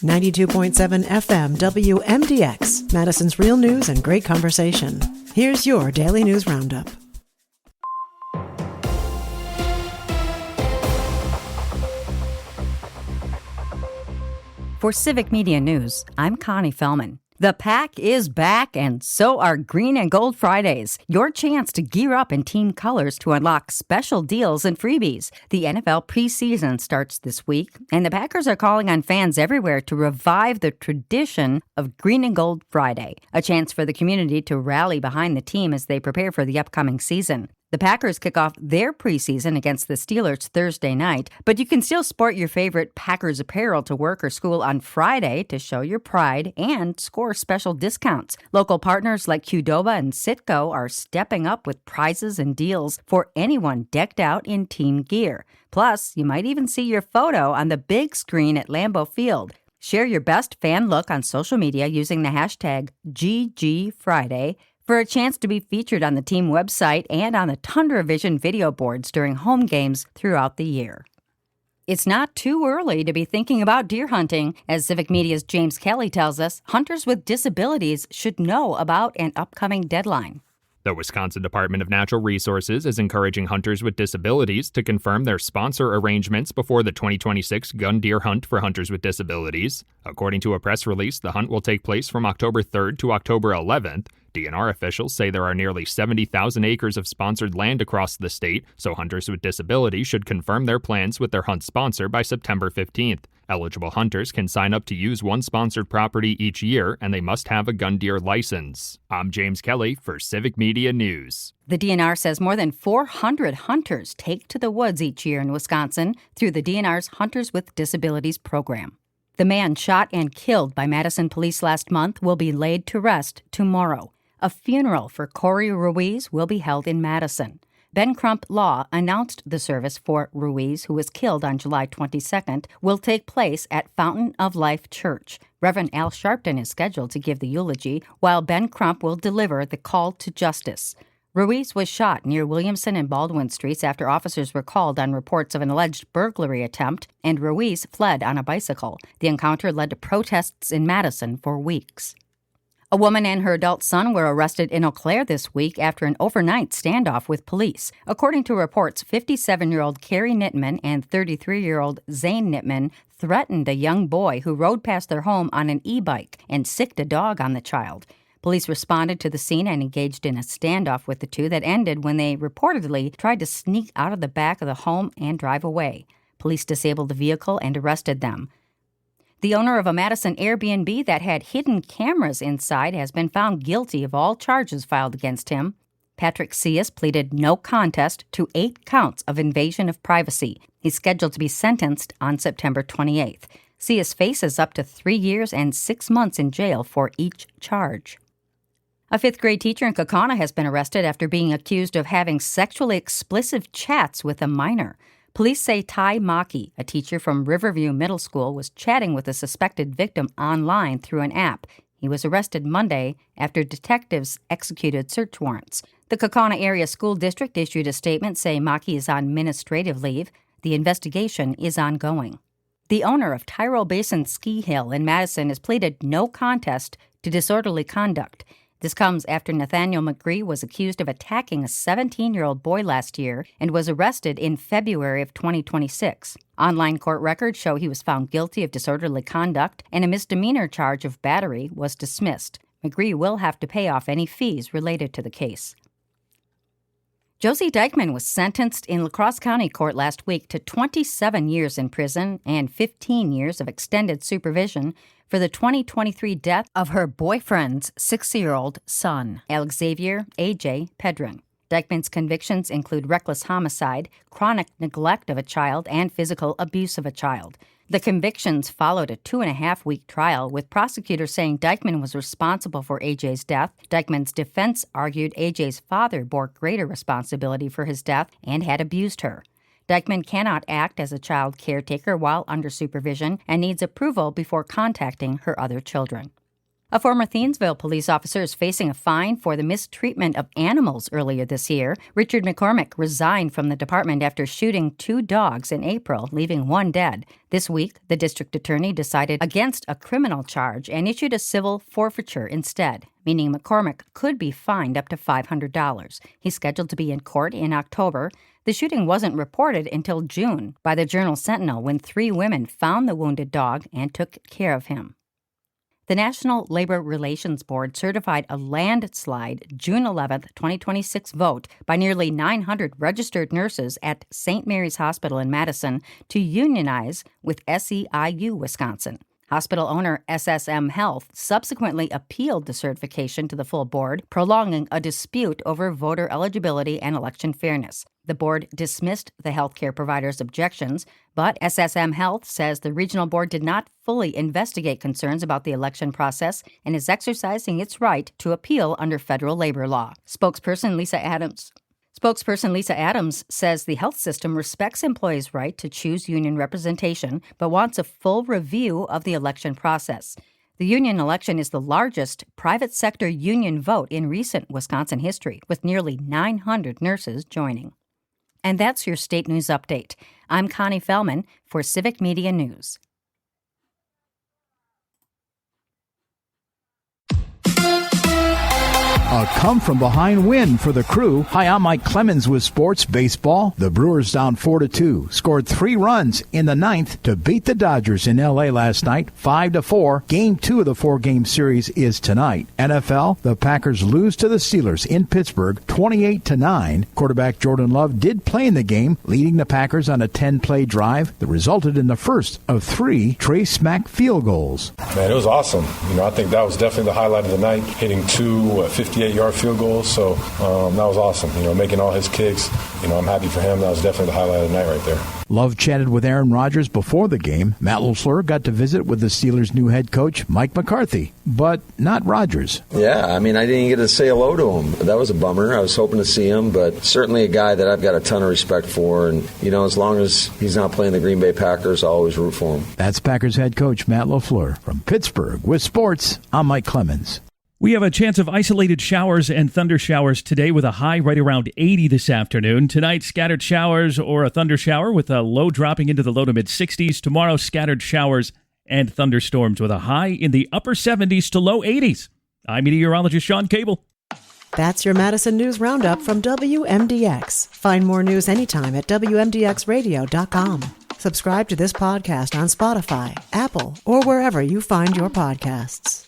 92.7 FM WMDX, Madison's real news and great conversation. Here's your Daily News Roundup. For Civic Media News, I'm Connie Fellman. The Pack is back, and so are Green and Gold Fridays, your chance to gear up in team colors to unlock special deals and freebies. The NFL preseason starts this week, and the Packers are calling on fans everywhere to revive the tradition of Green and Gold Friday, a chance for the community to rally behind the team as they prepare for the upcoming season. The Packers kick off their preseason against the Steelers Thursday night, but you can still sport your favorite Packers apparel to work or school on Friday to show your pride and score special discounts. Local partners like Qdoba and Citgo are stepping up with prizes and deals for anyone decked out in team gear. Plus, you might even see your photo on the big screen at Lambeau Field. Share your best fan look on social media using the hashtag #GGFriday for a chance to be featured on the team website and on the Tundra Vision video boards during home games throughout the year. It's not too early to be thinking about deer hunting. As Civic Media's James Kelly tells us, hunters with disabilities should know about an upcoming deadline. The Wisconsin Department of Natural Resources is encouraging hunters with disabilities to confirm their sponsor arrangements before the 2026 gun deer hunt for hunters with disabilities. According to a press release, the hunt will take place from October 3rd to October 11th. DNR officials say there are nearly 70,000 acres of sponsored land across the state, so hunters with disabilities should confirm their plans with their hunt sponsor by September 15th. Eligible hunters can sign up to use one sponsored property each year, and they must have a gun deer license. I'm James Kelly for Civic Media News. The DNR says more than 400 hunters take to the woods each year in Wisconsin through the DNR's Hunters with Disabilities program. The man shot and killed by Madison police last month will be laid to rest tomorrow. A funeral for Corey Ruiz will be held in Madison. Ben Crump Law announced the service for Ruiz, who was killed on July 22nd, will take place at Fountain of Life Church. Reverend Al Sharpton is scheduled to give the eulogy, while Ben Crump will deliver the call to justice. Ruiz was shot near Williamson and Baldwin Streets after officers were called on reports of an alleged burglary attempt, and Ruiz fled on a bicycle. The encounter led to protests in Madison for weeks. A woman and her adult son were arrested in Eau Claire this week after an overnight standoff with police. According to reports, 57-year-old Carrie Nittman and 33-year-old Zane Nittman threatened a young boy who rode past their home on an e-bike and sicked a dog on the child. Police responded to the scene and engaged in a standoff with the two that ended when they reportedly tried to sneak out of the back of the home and drive away. Police disabled the vehicle and arrested them. The owner of a Madison Airbnb that had hidden cameras inside has been found guilty of all charges filed against him. Patrick Cias pleaded no contest to 8 counts of invasion of privacy. He's scheduled to be sentenced on September 28th. Cias faces up to 3 years and 6 months in jail for each charge. A 5th-grade teacher in Kaukauna has been arrested after being accused of having sexually explicit chats with a minor. Police say Ty Maki, a teacher from Riverview Middle School, was chatting with a suspected victim online through an app. He was arrested Monday after detectives executed search warrants. The Kaukauna Area School District issued a statement saying Maki is on administrative leave. The investigation is ongoing. The owner of Tyrol Basin Ski Hill in Madison has pleaded no contest to disorderly conduct. This comes after Nathaniel McGree was accused of attacking a 17-year-old boy last year and was arrested in February of 2026. Online court records show he was found guilty of disorderly conduct, and a misdemeanor charge of battery was dismissed. McGree will have to pay off any fees related to the case. Josie Dykman was sentenced in La Crosse County Court last week to 27 years in prison and 15 years of extended supervision for the 2023 death of her boyfriend's 6-year-old son, Alexavier A.J. Pedron. Dykman's convictions include reckless homicide, chronic neglect of a child, and physical abuse of a child. The convictions followed a 2.5-week trial, with prosecutors saying Dykman was responsible for A.J.'s death. Dykman's defense argued A.J.'s father bore greater responsibility for his death and had abused her. Dykman cannot act as a child caretaker while under supervision and needs approval before contacting her other children. A former Thiensville police officer is facing a fine for the mistreatment of animals earlier this year. Richard McCormick resigned from the department after shooting 2 dogs in April, leaving 1 dead. This week, the district attorney decided against a criminal charge and issued a civil forfeiture instead, meaning McCormick could be fined up to $500. He's scheduled to be in court in October. The shooting wasn't reported until June by the Journal-Sentinel when 3 women found the wounded dog and took care of him. The National Labor Relations Board certified a landslide June 11, 2026 vote by nearly 900 registered nurses at St. Mary's Hospital in Madison to unionize with SEIU Wisconsin. Hospital owner SSM Health subsequently appealed the certification to the full board, prolonging a dispute over voter eligibility and election fairness. The board dismissed the healthcare provider's objections, but SSM Health says the regional board did not fully investigate concerns about the election process and is exercising its right to appeal under federal labor law. Spokesperson Lisa Adams says the health system respects employees' right to choose union representation, but wants a full review of the election process. The union election is the largest private sector union vote in recent Wisconsin history, with nearly 900 nurses joining. And that's your state news update. I'm Connie Fellman for Civic Media News. A come-from-behind win for the Crew. Hi, I'm Mike Clemens with Sports Baseball. The Brewers down 4-2, scored 3 runs in the 9th to beat the Dodgers in L.A. last night, 5-4. Game 2 of the 4-game series is tonight. NFL, the Packers lose to the Steelers in Pittsburgh, 28-9. Quarterback Jordan Love did play in the game, leading the Packers on a 10-play drive that resulted in the first of 3 Trey Smack field goals. Man, it was awesome. I think that was definitely the highlight of the night, hitting 2 58-yard field goals, so that was awesome. Making all his kicks. I'm happy for him. That was definitely the highlight of the night right there. Love chatted with Aaron Rodgers before the game. Matt LaFleur got to visit with the Steelers' new head coach, Mike McCarthy, but not Rodgers. Yeah, I didn't get to say hello to him. That was a bummer. I was hoping to see him, but certainly a guy that I've got a ton of respect for, and, as long as he's not playing the Green Bay Packers, I'll always root for him. That's Packers head coach Matt LaFleur. From Pittsburgh with sports, I'm Mike Clemens. We have a chance of isolated showers and thunder showers today with a high right around 80 this afternoon. Tonight, scattered showers or a thunder shower with a low dropping into the low to mid-60s. Tomorrow, scattered showers and thunderstorms with a high in the upper 70s to low 80s. I'm meteorologist Sean Cable. That's your Madison News Roundup from WMDX. Find more news anytime at WMDXradio.com. Subscribe to this podcast on Spotify, Apple, or wherever you find your podcasts.